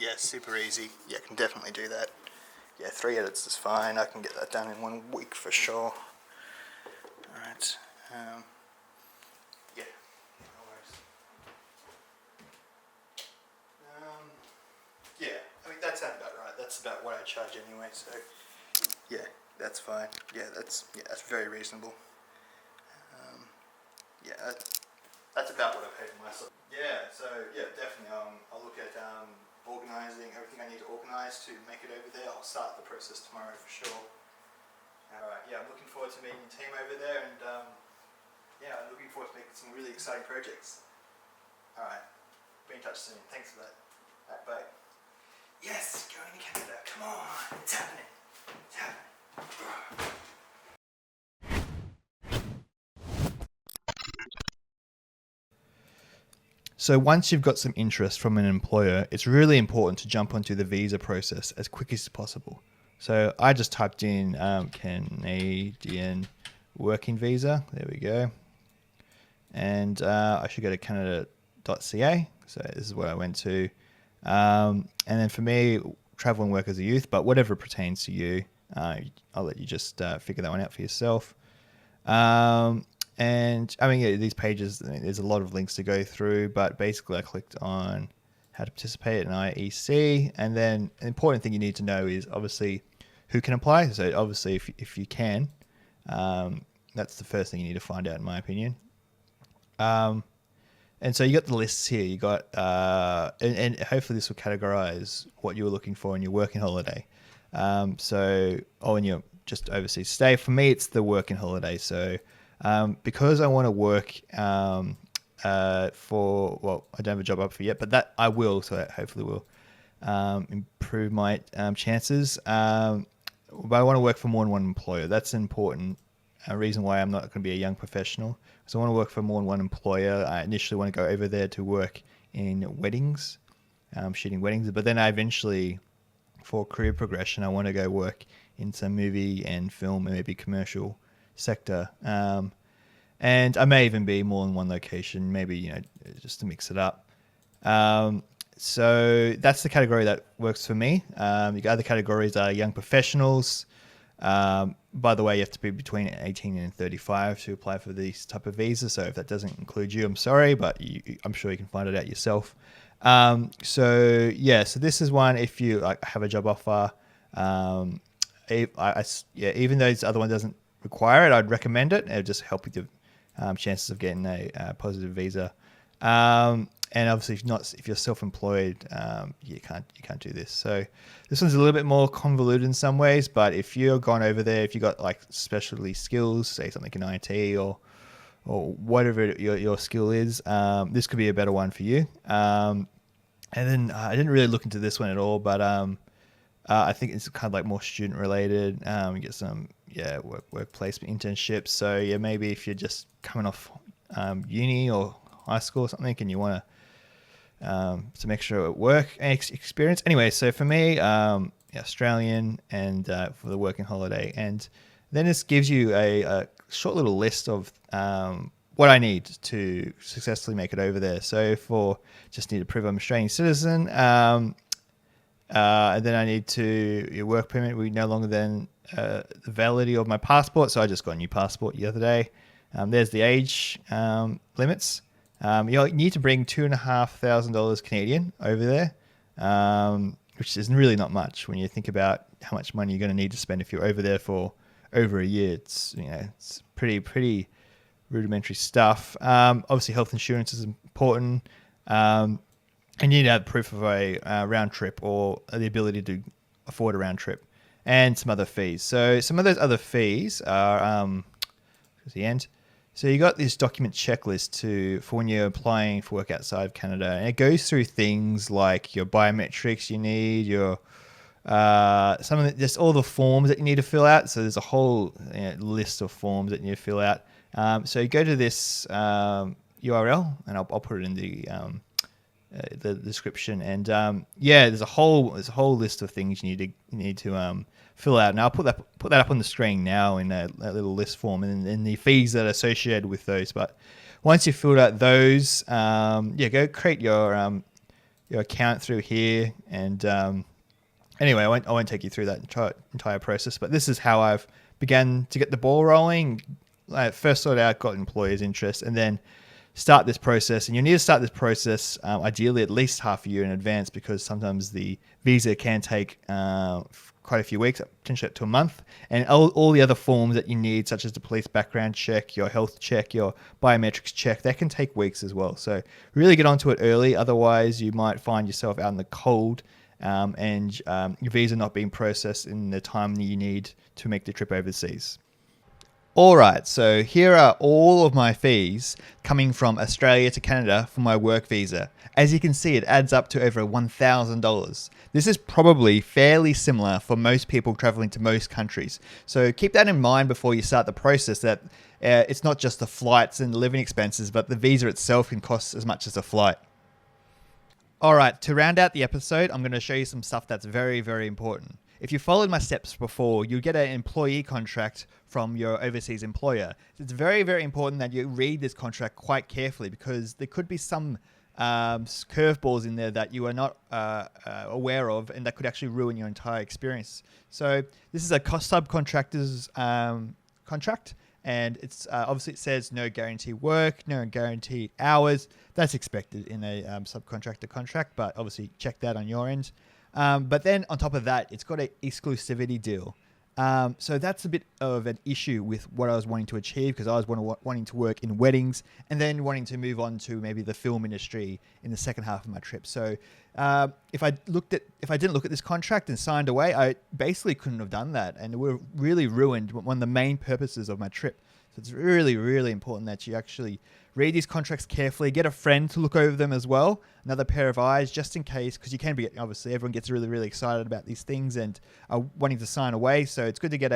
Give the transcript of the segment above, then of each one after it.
Yeah, super easy. Yeah, I can definitely do that. Yeah, 3 edits is fine. I can get that done in 1 week for sure. Alright. Yeah, no worries. Yeah, I mean, that sounds about right. That's about what I charge anyway, so yeah, that's fine. Yeah, that's very reasonable. Yeah, that's about what I paid for myself. Yeah, so yeah, definitely. I'll look at organising everything I need to organise to make it over there. I'll start the process tomorrow for sure. Alright, yeah, I'm looking forward to meeting the team over there, and yeah, I'm looking forward to making some really exciting projects. Alright, be in touch soon. Thanks for that. Alright, bye. Yes, going to Canada. Come on, it's happening. It's happening. So once you've got some interest from an employer, it's really important to jump onto the visa process as quick as possible. So I just typed in Canadian working visa. There we go. And I should go to canada.ca. So this is where I went to. And then for me, travel and work as a youth, but whatever pertains to you, I'll let you just figure that one out for yourself. And I mean, yeah, these pages, there's a lot of links to go through, but basically I clicked on how to participate in IEC. And then an important thing you need to know is obviously who can apply. So obviously if you can, that's the first thing you need to find out in my opinion. And so you got the lists here. You got, and hopefully this will categorize what you were looking for in your working holiday. In your just overseas stay. For me, it's the working holiday. So because I want to work well, I don't have a job up for yet, but that I will. So that hopefully will improve my chances. But I want to work for more than one employer. That's an important reason why I'm not going to be a young professional. So I want to work for more than one employer. I initially want to go over there to work in weddings, shooting weddings. But then I eventually, for career progression, I want to go work in some movie and film and maybe commercial sector. And I may even be more than one location, maybe, just to mix it up. So that's the category that works for me. The other categories are young professionals. By the way, you have to be between 18 and 35 to apply for these type of visas. So if that doesn't include you, I'm sorry, but I'm sure you can find it out yourself. So this is one. If you have a job offer, even though this other one doesn't require it, I'd recommend it. It'll just help with your chances of getting a positive visa. And obviously, if you're self-employed, you can't do this. So this one's a little bit more convoluted in some ways. But if you're gone over there, if you got specialty skills, say something in IT or whatever your skill is, this could be a better one for you. And then I didn't really look into this one at all, but I think it's kind of more student related. You get some workplace internships. So maybe if you're just coming off uni or high school or something, and you want some extra work experience. Anyway, so for me, Australian and for the working holiday, and then this gives you a short little list of what I need to successfully make it over there. So just need to prove I'm an Australian citizen, and then I need your work permit. We no longer than the validity of my passport. So I just got a new passport the other day. There's the age limits. You need to bring $2,500 Canadian over there, which is really not much when you think about how much money you're going to need to spend if you're over there for over a year. It's pretty rudimentary stuff. Obviously, health insurance is important, and you need to have proof of a round trip or the ability to afford a round trip, and some other fees. So some of those other fees are the end. So you got this document checklist for when you're applying for work outside of Canada, and it goes through things like your biometrics you need, your just all the forms that you need to fill out. So there's a whole list of forms that you need to fill out. So you go to this URL, and I'll put it in the description. And there's a whole list of things you need to fill out. And I'll put that up on the screen now in that little list form, and the fees that are associated with those. But once you've filled out those, go create your your account through here. And anyway, I won't take you through that entire process, but this is how I've began to get the ball rolling. I first sorted out, got employers' interest, and then start this process. And you need to start this process ideally at least half a year in advance, because sometimes the visa can take quite a few weeks, potentially up to a month. And all the other forms that you need, such as the police background check, your health check, your biometrics check, that can take weeks as well. So really get onto it early. Otherwise, you might find yourself out in the cold and your visa not being processed in the time that you need to make the trip overseas. All right, so here are all of my fees coming from Australia to Canada for my work visa. As you can see, it adds up to over $1,000. This is probably fairly similar for most people traveling to most countries. So keep that in mind before you start the process, that it's not just the flights and living expenses, but the visa itself can cost as much as a flight. All right, to round out the episode, I'm going to show you some stuff that's very, very important. If you followed my steps before, you'll get an employee contract from your overseas employer. It's very, very important that you read this contract quite carefully, because there could be some curveballs in there that you are not aware of, and that could actually ruin your entire experience. So this is a subcontractor's contract, and it's obviously it says no guaranteed work, no guaranteed hours. That's expected in a subcontractor contract, but obviously check that on your end. But then on top of that, it's got an exclusivity deal. So that's a bit of an issue with what I was wanting to achieve, because I was wanting to work in weddings and then wanting to move on to maybe the film industry in the second half of my trip. So if I didn't look at this contract and signed away, I basically couldn't have done that, and it would have really ruined one of the main purposes of my trip. So it's really, really important that you actually read these contracts carefully, get a friend to look over them as well, another pair of eyes, just in case, because you can be, obviously everyone gets really, really excited about these things and are wanting to sign away. So it's good to get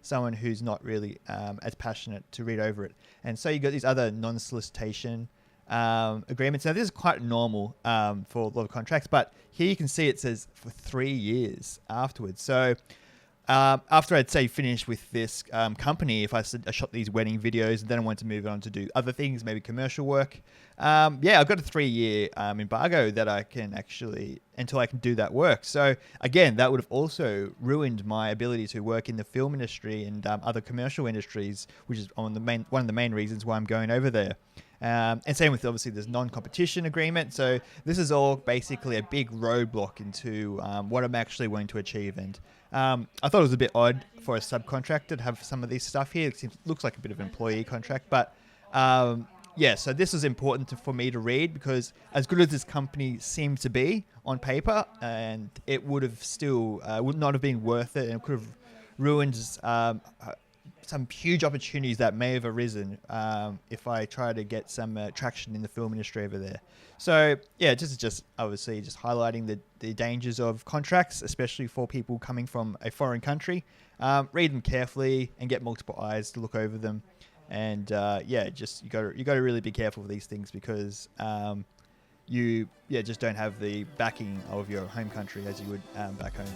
someone who's not really as passionate to read over it. And so you got these other non-solicitation agreements. Now this is quite normal for a lot of contracts, but here you can see it says for 3 years afterwards. So after I'd say finished with this company, if I shot these wedding videos and then I wanted to move on to do other things, maybe commercial work, I've got a 3-year embargo that I can actually, until I can do that work. So again, that would have also ruined my ability to work in the film industry and other commercial industries, which is one of the main reasons why I'm going over there. And same with, obviously, this non-competition agreement. So this is all basically a big roadblock into what I'm actually wanting to achieve. And I thought it was a bit odd for a subcontractor to have some of this stuff here. It looks like a bit of an employee contract. But so this is important for me to read, because as good as this company seemed to be on paper, and it would have still would not have been worth it, and it could have ruined some huge opportunities that may have arisen if I try to get some traction in the film industry over there. So just obviously just highlighting the dangers of contracts, especially for people coming from a foreign country. Read them carefully and get multiple eyes to look over them. And you got to really be careful with these things, because you just don't have the backing of your home country as you would back home.